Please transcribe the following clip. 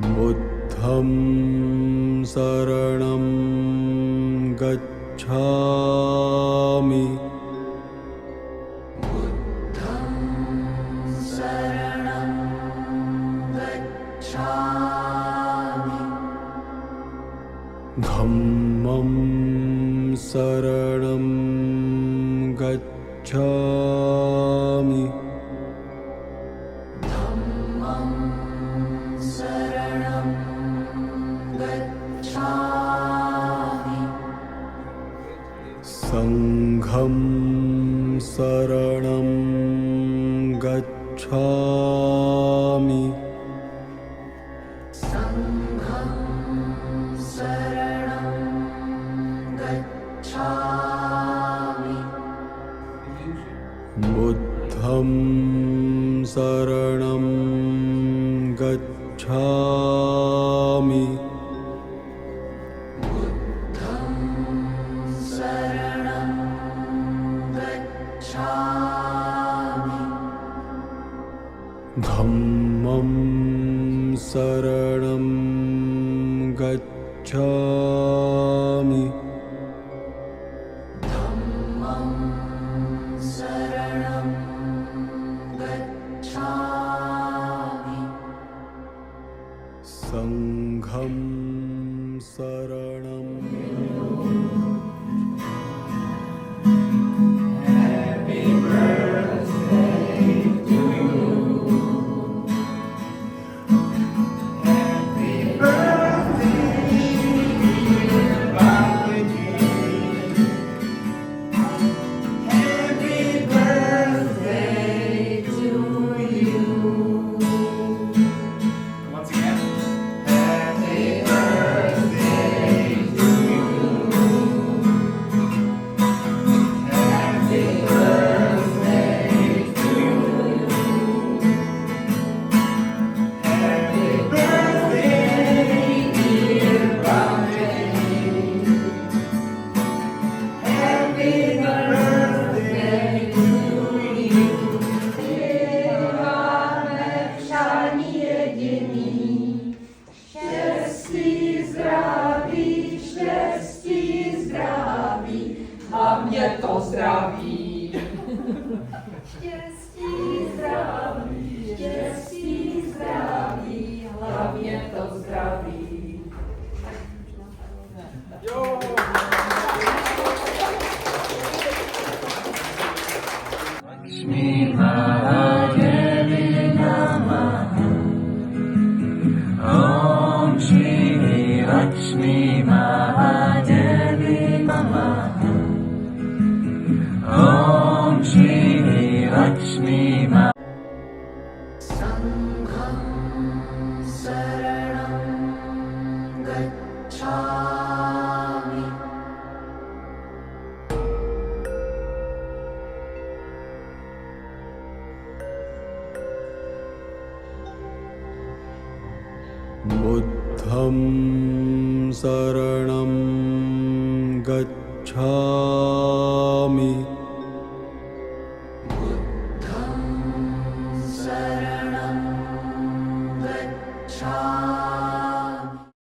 बुद्धं शरणं गच्छामि। बुद्धं शरणं गच्छामि। धम्मं शरणं गच्छामि। धम्मं शरणं गच्छामि। संघं शरणं गच्छामि। संघं शरणं गच्छामि। बुद्धं शरणं गच्छामि। बुद्धं शरणं गच्छामि। धम्मं शरणं गच्छामि। धम्मं शरणं गच्छामि। संघं शरणं Hlavně to zdraví. Štěstí, zdraví, štěstí, zdraví, Hlavně to zdraví. Lakshmi Mahadevi Namaha. Om Shri Lakshmi Mahadevi Namaha. Om Shri Lakshmi Mahadevi. संघं शरणं गच्छामि। बुद्धं शरणं गच्छामि।